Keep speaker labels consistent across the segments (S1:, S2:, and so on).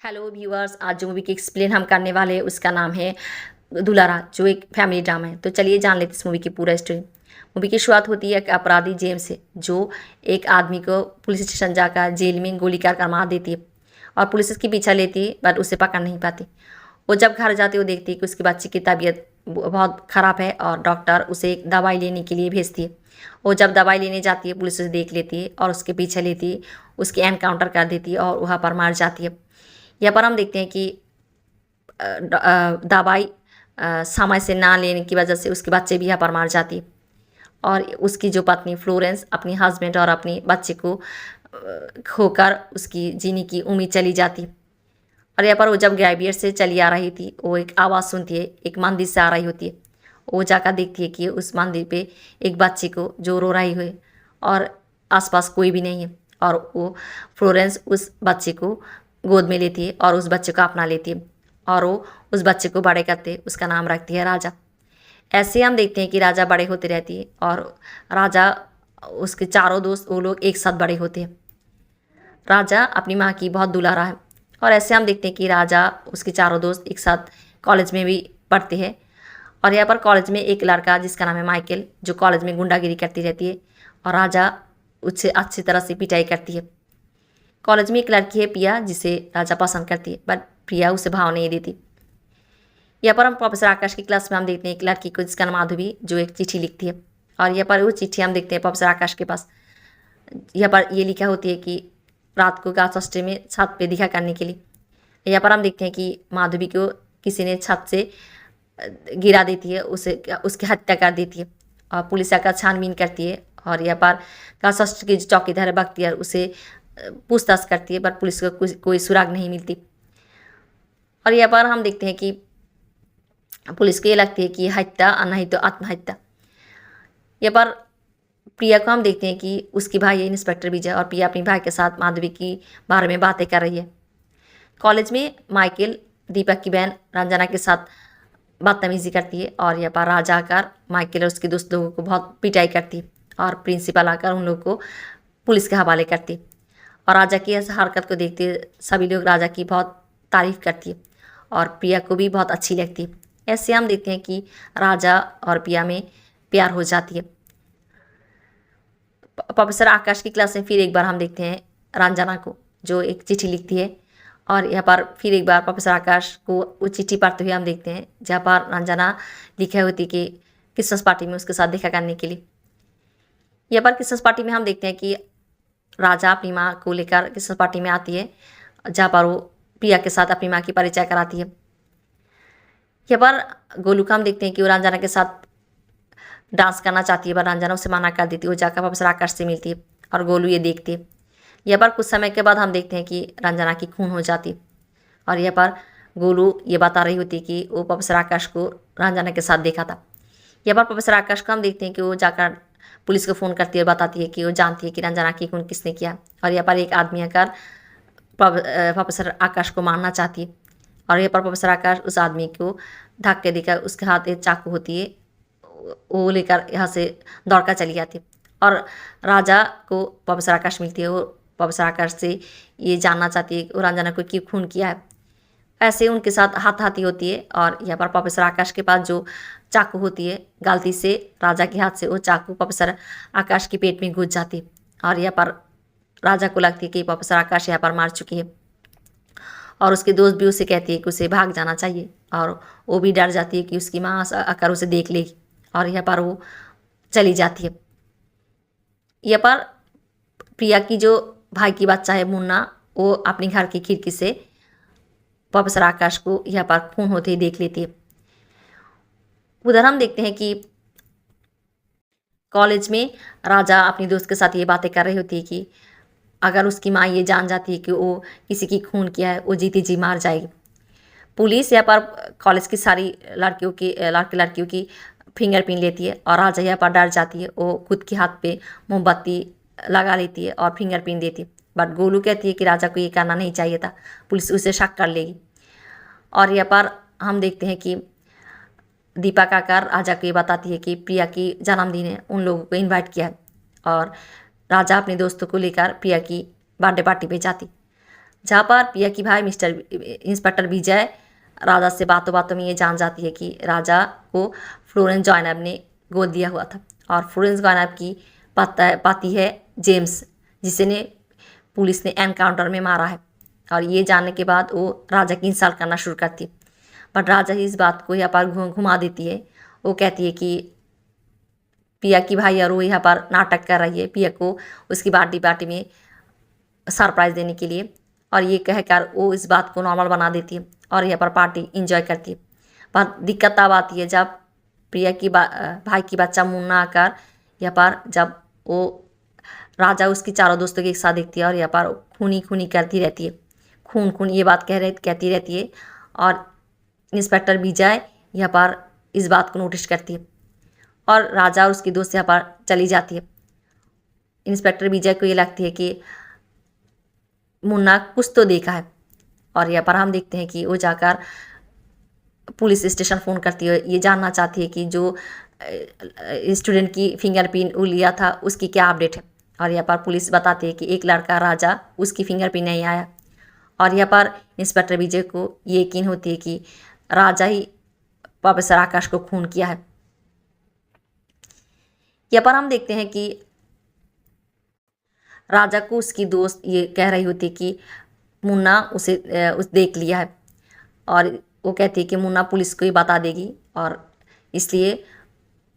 S1: Hello viewers, आज जो movie की एक्सप्लेन हम करने वाले हैं उसका नाम है दुलारा, जो एक फैमिली ड्रामा है। तो चलिए जान लेते हैं इस मूवी की पूरा स्टोरी। मूवी की शुरुआत होती है एक अपराधी जेम्स से, जो एक आदमी को पुलिस स्टेशन जाकर जेल में गोली कर मार देती है और पुलिस उसकी पीछा लेती है, बट उसे पकड़ नहीं पाती। वो जब घर जाती है वो देखती है कि उसके बच्चे की तबीयत बहुत ख़राब है और डॉक्टर उसे एक दवाई लेने के लिए भेजती है। वो जब दवाई लेने जाती है पुलिस उसे देख लेती है और उसके पीछे लेती है, उसकी एनकाउंटर कर देती है और वहाँ पर मार जाती है। यहाँ पर हम देखते हैं कि दवाई समय से ना लेने की वजह से उसके बच्चे भी यहाँ पर मार जाती है और उसकी जो पत्नी फ्लोरेंस अपनी हस्बैंड और अपने बच्चे को खोकर उसकी जीने की उम्मीद चली जाती है। और यहाँ पर वो जब ग्रेवियर से चली आ रही थी, वो एक आवाज़ सुनती है, एक मंदिर से आ रही होती है। वो जाकर देखती है कि उस मंदिर पे एक बच्चे को जो रो रही हुई और आसपास कोई भी नहीं है। और वो फ्लोरेंस उस बच्चे को गोद में लेती है और उस बच्चे को अपना लेती है और वो उस बच्चे को बड़े करते उसका नाम रखती है राजा। ऐसे हम देखते हैं कि राजा बड़े होते रहती है और राजा उसके चारों दोस्त वो लोग एक साथ बड़े होते हैं। राजा अपनी माँ की बहुत दुलारा है और ऐसे हम देखते हैं कि राजा उसके चारों दोस्त एक साथ कॉलेज में भी पढ़ते हैं। और यहाँ पर कॉलेज में एक लड़का जिसका नाम है माइकल, जो कॉलेज में गुंडागिरी करती रहती है और राजा उससे अच्छी तरह से पिटाई करती है। कॉलेज में एक लड़की है प्रिया, जिसे राजा पसंद करती है, बट प्रिया उसे भाव नहीं देती। यहाँ पर हम प्रोफेसर आकाश की क्लास में हम देखते हैं एक लड़की को जिसका नाम माधवी, जो एक चिट्ठी लिखती है। और यहाँ पर वो चिट्ठी हम देखते हैं प्रोफेसर आकाश के पास। यहाँ पर ये लिखा होती है कि रात को गार्ल्स में छत पे दिखा करने के लिए। यहाँ पर हम देखते हैं कि माधवी को किसी ने छत से गिरा देती है, उसे उसकी हत्या कर देती है और पुलिस आकर छानबीन करती है। और यहाँ पर गार्ल्स की जो चौकीदार है बख्तियार उसे पूछताछ करती है, पर पुलिस को कोई सुराग नहीं मिलती। और यहाँ पर हम देखते हैं कि पुलिस को ये लगती है कि हत्या और नहीं तो आत्महत्या। यहाँ पर प्रिया को हम देखते हैं कि उसकी भाई है इंस्पेक्टर विजय और प्रिया अपनी भाई के साथ माधवी की बारे में बातें कर रही है। कॉलेज में माइकल दीपक की बहन रंजना के साथ बदतमीजी करती है और यहाँ पर राजा आकर माइकल और उसके दोस्त लोगों को बहुत पिटाई करती है और प्रिंसिपल आकर उन लोगों को पुलिस के हवाले करती है। और राजा की इस हरकत को देखते सभी लोग राजा की बहुत तारीफ़ करती है और प्रिया को भी बहुत अच्छी लगती है। ऐसे हम देखते हैं कि राजा और प्रिया में प्यार हो जाती है। प्रोफेसर आकाश की क्लास में फिर एक बार हम देखते हैं रंजना को, जो एक चिट्ठी लिखती है। और यहाँ पर फिर एक बार प्रोफेसर आकाश को वो चिट्ठी पढ़ते हुए हम देखते हैं, जहाँ पर रंजना लिखी होती कि क्रिसमस पार्टी में उसके साथ देखा करने के लिए। यहाँ पर क्रिसमस पार्टी में हम देखते हैं कि राजा अपनी माँ को लेकर क्रिसमस पार्टी में आती है, जहाँ पर वो प्रिया के साथ अपनी माँ की परिचय कराती है। यहाँ पर गोलू का हम देखते हैं कि वो रंजना के साथ डांस करना चाहती है, पर रंजना उसे मना कर देती है। वो जाकर प्रोफेसर आकाश से मिलती है और गोलू ये देखती है। यहाँ पर कुछ समय के बाद हम देखते हैं कि रंजना की खून हो जाती है और यहाँ पर गोलू ये बता रही होती है कि वो प्रोफेसर आकाश को रंजना के साथ देखा था। यहाँ पर प्रोफेसर आकाश को हम देखते हैं कि वो जाकर पुलिस को फ़ोन करती है और बताती है कि वो जानती है कि रंजना की खून किसने किया। और यहाँ पर एक आदमी आकर प्रोफेसर आकाश को मारना चाहती है और यहाँ पर प्रोफेसर आकाश उस आदमी को धक्के देकर उसके हाथ एक चाकू होती है, वो लेकर यहाँ से दौड़कर चली जाती है। और राजा को प्रोफेसर आकाश मिलती है। वो प्रोफेसर आकाश से ये जानना चाहती है कि रंजना को क्यों खून किया है। ऐसे उनके साथ हाथाहाथी होती है और यहाँ पर प्रोफेसर आकाश के पास जो चाकू होती है, गलती से राजा के हाथ से वो चाकू प्रोफेसर आकाश के पेट में घुस जाती है। और यहाँ पर राजा को लगती है कि प्रोफेसर आकाश यहाँ पर मार चुकी है और उसके दोस्त भी उसे कहती है कि उसे भाग जाना चाहिए और वो भी डर जाती है कि उसकी माँ आकर उसे देख लेगी और यहाँ पर वो चली जाती है। यहाँ पर प्रिया की जो भाई की बच्चा है मुन्ना, वो अपने घर की खिड़की से प्रोफेसर आकाश को यहाँ पर खून होते ही देख लेती है। उधर हम देखते हैं कि कॉलेज में राजा अपनी दोस्त के साथ ये बातें कर रही होती है कि अगर उसकी माँ ये जान जाती है कि वो किसी की खून किया है, वो जीती जी मार जाएगी। पुलिस यहाँ पर कॉलेज की सारी लड़कियों की फिंगरप्रिंट लेती है और राजा यहाँ पर डर जाती है। वो खुद के हाथ पे मोमबत्ती लगा लेती है और फिंगरप्रिंट देती है, बट गोलू कहती है कि राजा को ये करना नहीं चाहिए था, पुलिस उसे शक कर लेगी। और यहाँ पर हम देखते हैं कि दीपक आकर राजा को ये बताती है कि प्रिया की जन्मदिन है, उन लोगों को इनवाइट किया है। और राजा अपने दोस्तों को लेकर प्रिया की बर्थडे पार्टी पे जाती। जहाँ पर पिया की भाई मिस्टर इंस्पेक्टर विजय राजा से बातों बातों में ये जान जाती है कि राजा को फ्लोरेंस जॉइनब ने गोद दिया हुआ था, और फ्लोरेंस जॉइनब की पाती है जेम्स, जिसने पुलिस ने एनकाउंटर में मारा है। और ये जानने के बाद वो राजा की इंसल्ट करना शुरू करती है, बट राजा ही इस बात को यहाँ पर घुमा देती है। वो कहती है कि पिया की भाई और वो यहाँ पर नाटक कर रही है पिया को उसकी बर्थडे पार्टी में सरप्राइज़ देने के लिए, और ये कहकर वो इस बात को नॉर्मल बना देती है और यहाँ पर पार्टी इंजॉय करती है। पर दिक्कत तब आती है जब प्रिया की भाई की बच्चा मुन्ना आकर यहाँ पर जब वो राजा उसकी चारों दोस्तों के एक साथ देखती है और यहाँ पर खूनी खूनी करती रहती है, खून खून ये बात कहती रहती है। और इंस्पेक्टर विजय यहाँ पर इस बात को नोटिस करती है और राजा और उसकी दोस्त यहाँ पर चली जाती है। इंस्पेक्टर विजय को ये लगती है कि मुन्ना कुछ तो देखा है, और यहाँ पर हम देखते हैं कि वो जाकर पुलिस स्टेशन फ़ोन करती है। ये जानना चाहती है कि जो स्टूडेंट की फिंगरप्रिंट वो लिया था उसकी क्या अपडेट है, और यहाँ पर पुलिस बताती है कि एक लड़का राजा उसकी फिंगरप्रिंट नहीं आया। और यहाँ पर इंस्पेक्टर विजय को ये यकीन होती है कि राजा ही प्रोफेसर आकाश को खून किया है। यहाँ पर हम देखते हैं कि राजा को उसकी दोस्त ये कह रही होती है कि मुन्ना उसे देख लिया है, और वो कहती है कि मुन्ना पुलिस को ही बता देगी, और इसलिए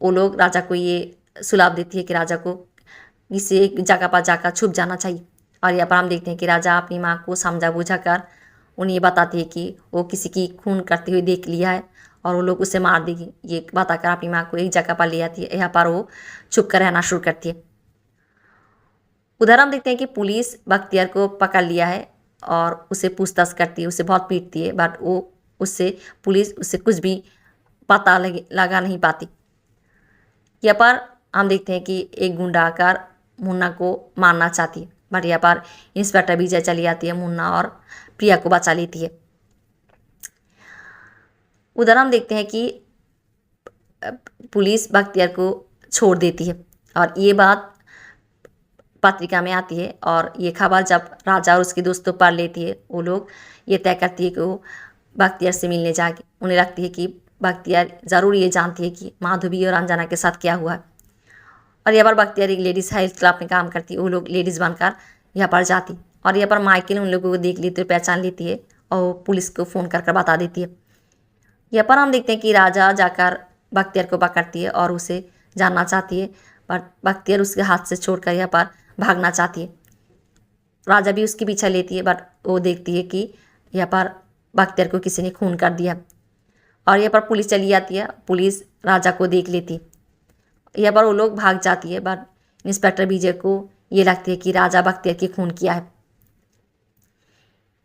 S1: वो लोग राजा को ये सुलाह देती है कि राजा को किसी एक जगह पर जाकर छुप जाना चाहिए। और यहाँ पर हम देखते हैं कि राजा अपनी माँ को समझा बुझा कर उन्हें ये बताती है कि वो किसी की खून करते हुए देख लिया है और वो लोग उसे मार देगी। ये बताकर अपनी माँ को एक जगह पर ले आती है। यहाँ पर वो छुप कर रहना शुरू करती है। उधर हम देखते हैं कि पुलिस बख्तियार को पकड़ लिया है और उसे पूछताछ करती है, उसे बहुत पीटती है, बट वो पुलिस उससे कुछ भी पता लगा नहीं पाती। यहाँ पर हम देखते हैं कि एक गुंडा आकर मुन्ना को मारना चाहती है, बट यहाँ पर इंस्पेक्टर विजय चली आती है, मुन्ना और प्रिया को बचा लेती है। उधर हम देखते हैं कि पुलिस बख्तियार को छोड़ देती है, और ये बात पत्रिका में आती है, और ये खबर जब राजा और उसके दोस्तों पढ़ लेती है, वो लोग ये तय करती है कि वो बख्तियार से मिलने जाएगी। उन्हें लगती है कि बख्तियार ज़रूर ये जानती है कि माधवी और अंजना के साथ क्या हुआ है। और यहाँ पर बख्तियार एक लेडीज़ हेल्थ क्लब में काम करती है, वो लोग लेडीज़ बनकर यहाँ पर जाती, और यहाँ पर माइकिल उन लोगों को देख लेती है, पहचान लेती है और पुलिस को फ़ोन कर बता देती है। यहाँ पर हम देखते हैं कि राजा जाकर बख्तियार को पकड़ती है और उसे जानना चाहती है, बट बख्तियार उसके हाथ से छोड़कर यहाँ पर भागना चाहती है। राजा भी उसके पीछे लेती है, बट वो देखती है कि यहाँ पर बख्तियार को किसी ने खून कर दिया, और यहाँ पर पुलिस चली जाती है। पुलिस राजा को देख लेती है, यहाँ पर वो लोग भाग जाती है, बट इंस्पेक्टर विजय को ये लगती है कि राजा बख्तियार की खून किया है।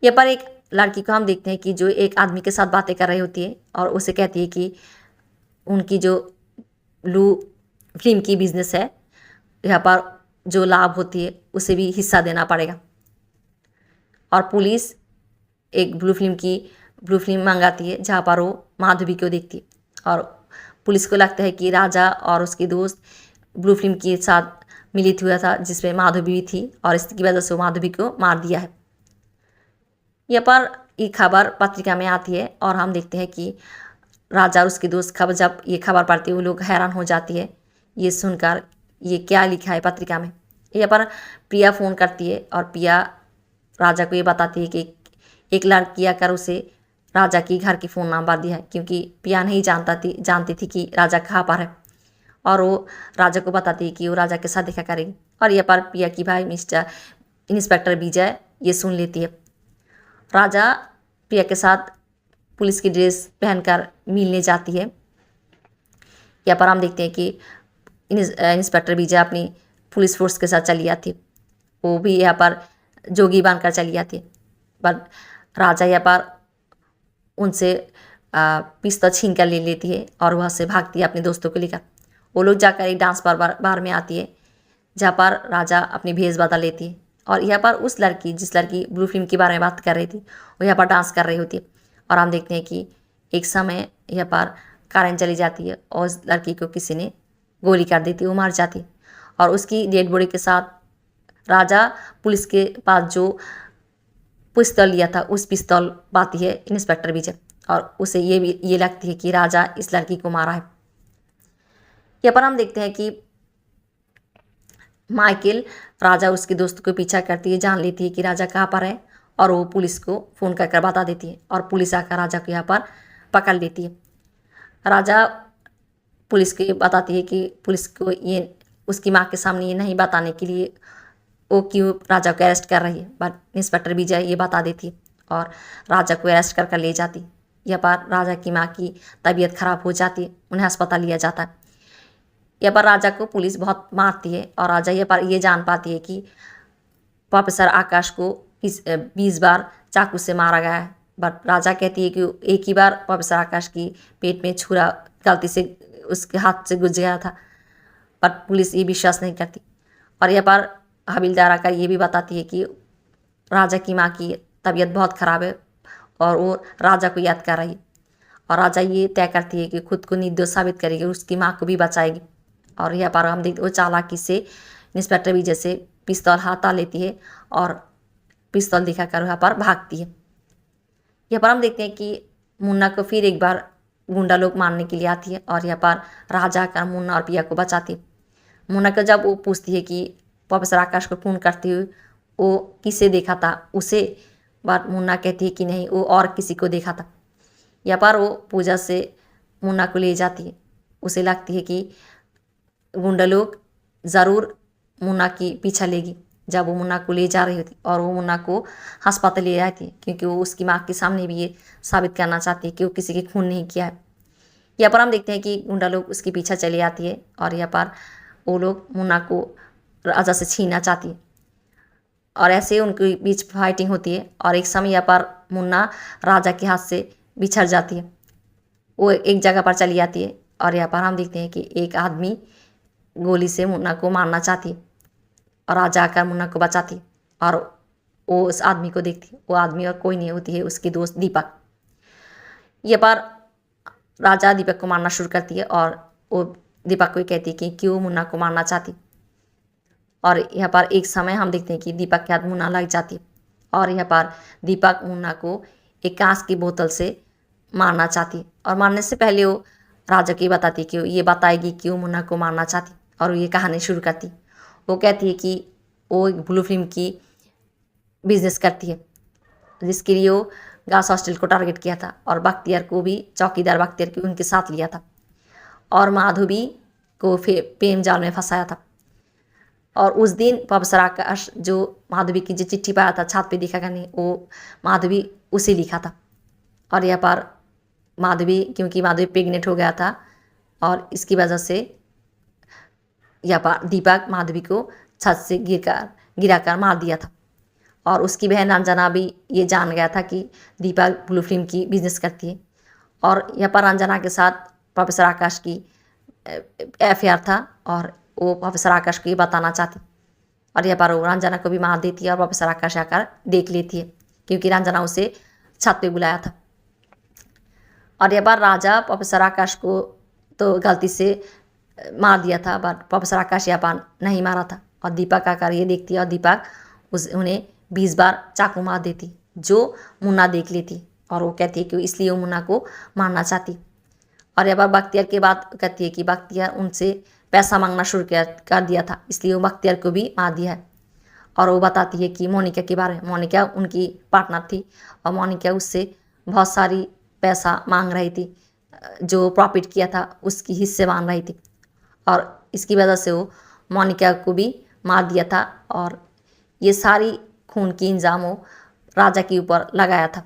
S1: यहाँ पर एक लड़की को हम देखते हैं कि जो एक आदमी के साथ बातें कर रही होती है और उसे कहती है कि उनकी जो ब्लू फिल्म की बिजनेस है, यहाँ पर जो लाभ होती है उसे भी हिस्सा देना पड़ेगा। और पुलिस एक ब्लू फिल्म मंगाती है जहाँ पर वो माधवी को देखती है, और पुलिस को लगता है कि राजा और उसके दोस्त ब्लू फिल्म के साथ मिलित हुआ था जिसमें माधवी भी थी, और इसकी वजह से वो माधवी को मार दिया है। यहाँ पर ये खबर पत्रिका में आती है, और हम देखते हैं कि राजा और उसके दोस्त जब ये खबर पढ़ती है वो लोग हैरान हो जाती है ये सुनकर, ये क्या लिखा है पत्रिका में। यहाँ पर प्रिया फ़ोन करती है और प्रिया राजा को ये बताती है कि एक लड़की आकर उसे राजा की घर की फ़ोन नंबर दिया है, क्योंकि प्रिया नहीं जानती थी कि राजा कहाँ पर है, और वो राजा को बताती है कि वो राजा के साथ देखा करेगी। और यहाँ पर प्रिया की भाई मिस्टर इंस्पेक्टर विजय ये सुन लेती है। राजा प्रिया के साथ पुलिस की ड्रेस पहनकर मिलने जाती है। यहाँ पर हम देखते हैं कि इंस्पेक्टर विजय अपनी पुलिस फोर्स के साथ चली आती है, वो भी यहाँ पर जोगी बनकर चली आती है, बट राजा यहाँ पर उनसे पिस्तौल छीन कर ले लेती है और वहाँ से भागती है अपने दोस्तों को लेकर। वो लोग जाकर एक डांस बार में आती है जहाँ पर राजा अपनी भेष बदल लेती है, और यहाँ पर जिस लड़की ब्लू फिल्म के बारे में बात कर रही थी वो यहाँ पर डांस कर रही होती है। और हम देखते हैं कि एक समय यहाँ पर करेंट चली जाती है और उस लड़की को किसी ने गोली कर देती है, वो मार जाती है, और उसकी डेड बॉडी के साथ राजा पुलिस के पास जो पिस्तौल लिया था, उस पिस्तौल पाती है इंस्पेक्टर विजय, और उसे ये लगती है कि राजा इस लड़की को मारा है। यहाँ पर हम देखते हैं कि माइकल राजा उसके दोस्त को पीछा करती है, जान लेती है कि राजा कहाँ पर है, और वो पुलिस को फ़ोन कर बता देती है, और पुलिस आकर राजा को यहाँ पर पकड़ लेती है। राजा पुलिस को बताती है कि पुलिस को ये उसकी माँ के सामने ये नहीं बताने के लिए वो क्यों राजा को अरेस्ट कर रही है, बट इंस्पेक्टर विजय ये बता देती है और राजा को अरेस्ट कर ले जाती। यहाँ पर राजा की माँ की तबीयत खराब हो जाती है, उन्हें अस्पताल लिया जाता है। यहाँ पर राजा को पुलिस बहुत मारती है, और राजा यहाँ पर ये जान पाती है कि प्रोफेसर आकाश को 20 बार चाकू से मारा गया है, बट राजा कहती है कि एक ही बार प्रोफेसर आकाश की पेट में छुरा गलती से उसके हाथ से गुज गया था, पर पुलिस ये विश्वास नहीं करती। और यहाँ पर हवलदार आकर ये भी बताती है कि राजा की माँ की तबीयत बहुत ख़राब है और वो राजा को याद कर रही है, और राजा ये तय करती है कि खुद को निर्दोष साबित करेगी, उसकी माँ को भी बचाएगी। और यहाँ पर हम देखते वो चालाकी से इंस्पेक्टर विजय से पिस्तौल हटा लेती है और पिस्तौल दिखाकर यहाँ पर भागती है। यहाँ पर हम देखते हैं कि मुन्ना को फिर एक बार गुंडा लोग मारने के लिए आती है, और यहाँ पर राजा आकर मुन्ना और पिया को बचाती है। मुन्ना को जब वो पूछती है कि प्रोफेसर आकाश को खून करते हुए वो किसे देखा था, उसे बात मुन्ना कहती है कि नहीं, वो और किसी को देखा था। यहाँ पर वो पूजा से मुन्ना को ले जाती है। उसे लगती है कि गुंडा लोग ज़रूर मुन्ना की पीछा लेगी। जब वो मुन्ना को ले जा रही होती और वो मुन्ना को अस्पताल ले आई थी, क्योंकि वो उसकी माँ के सामने भी ये साबित करना चाहती है कि वो किसी के खून नहीं किया है। यहाँ पर हम देखते हैं कि गुंडा लोग उसके पीछे चली आती है, और यहाँ पर वो लोग मुन्ना को राजा से छीनना चाहती है, और ऐसे उनके बीच फाइटिंग होती है। और एक समय यहाँ पर मुन्ना राजा के हाथ से बिछड़ जाती है, वो एक जगह पर चली जाती है, और यहाँ पर हम देखते हैं कि एक आदमी गोली से मुन्ना को मारना चाहती है, और राजा आकर मुन्ना को बचाती, और वो उस आदमी को देखती है। वो आदमी और कोई नहीं होती है, उसकी दोस्त दीपक। ये पर राजा दीपक को मारना शुरू करती है, और वो दीपक को कहती है कि क्यों मुन्ना को मारना चाहती। और यहाँ पर एक समय हम देखते हैं कि दीपक के हाथ मुन्ना लग जाती है, और यहाँ पर दीपक मुन्ना को एक कांच की बोतल से मारना चाहती, और मारने से पहले वो राजा को बताती कि ये बताएगी क्यों मुन्ना को मारना चाहती, और ये कहानी शुरू करती। वो कहती है कि वो एक ब्लू फिल्म की बिजनेस करती है, जिसके लिए वो गर्ल्स हॉस्टल को टारगेट किया था, और बख्तियार को भी, चौकीदार बख्तियार को उनके साथ लिया था, और माधवी को प्रेम जाल में फंसाया था। और उस दिन प्रोफेसर आकाश जो माधवी की जो चिट्ठी पाया था छात पे दिखा करने, वो माधवी उसे लिखा था। और यहाँ पर माधवी, क्योंकि माधवी प्रेग्नेंट हो गया था, और इसकी वजह से यहाँ पर दीपक माधवी को छत से गिराकर मार दिया था। और उसकी बहन अंजना भी ये जान गया था कि दीपक ब्लू फिल्म की बिजनेस करती है, और यहाँ पर अंजना के साथ प्रोफेसर आकाश की अफेयर था, और वो प्रोफेसर आकाश को ये बताना चाहती। और यहाँ पर वो रंजना को भी मार देती है, और प्रोफेसर आकाश आकर देख लेती है, क्योंकि रंजना उसे छत पे बुलाया था। और यहाँ पर राजा प्रोफेसर आकाश को तो गलती से मार दिया था, बट प्रोफेसर आकाश यहाँ पर नहीं मारा था। और दीपक आकर ये देखती है, और दीपक उन्हें 20 बार चाकू मार देती, जो मुन्ना देख लेती, और वो कहती है कि इसलिए वो मुन्ना को मारना चाहती। और यहाँ पर बख्तियार की बात कहती है कि बख्तियार उनसे पैसा मांगना शुरू कर दिया था, इसलिए वो बख्तियार को भी मार दिया है। और वो बताती है कि मोनिका के बारे में, मोनिका उनकी पार्टनर थी, और मोनिका उससे बहुत सारी पैसा मांग रही थी, जो प्रॉफिट किया था उसकी हिस्से मांग रही थी, और इसकी वजह से वो मोनिका को भी मार दिया था। और ये सारी खून की इल्ज़ाम वो राजा के ऊपर लगाया था,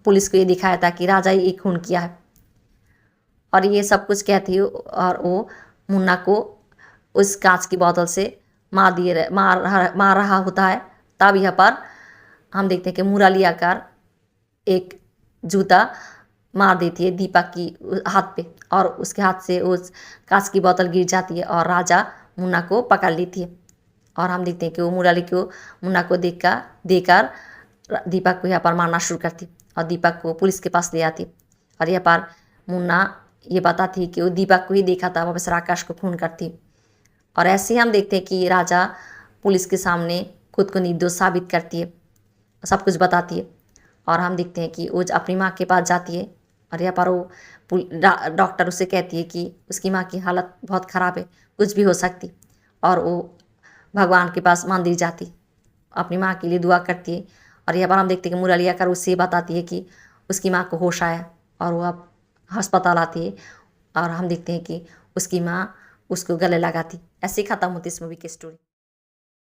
S1: पुलिस को ये दिखाया था कि राजा ही खून किया है। और ये सब कुछ कहती है, और वो मुन्ना को उस कांच की बोतल से मार रहा होता है। तब यहाँ पर हम देखते हैं कि मुरली आकर एक जूता मार देती है दीपक की हाथ पे, और उसके हाथ से उस कांच की बोतल गिर जाती है, और राजा मुन्ना को पकड़ लेती है। और हम देखते हैं कि वो मुरली को मुन्ना को देकर दीपक को यहाँ पर मारना शुरू करती, और दीपक को पुलिस के पास ले आती। और यहाँ पर मुन्ना ये बताती कि वो दीपक को ही देखा था प्रोफेसर आकाश को खून करती। और ऐसे ही हम देखते हैं कि राजा पुलिस के सामने खुद को निर्दोष साबित करती है, सब कुछ बताती है। और हम देखते हैं कि वो अपनी माँ के पास जाती है और यहाँ पर वो डॉक्टर उसे कहती है कि उसकी माँ की हालत बहुत ख़राब है, कुछ भी हो सकती। और वो भगवान के पास मंदिर जाती, अपनी माँ के लिए दुआ करती है। और यहाँ पर हम देखते हैं कि मुरली आकर उससे बताती है कि उसकी माँ को होश आया और वो अब अस्पताल आती है। और हम देखते हैं कि उसकी माँ उसको गले लगाती। ऐसे ही ख़त्म होती इस मूवी की स्टोरी।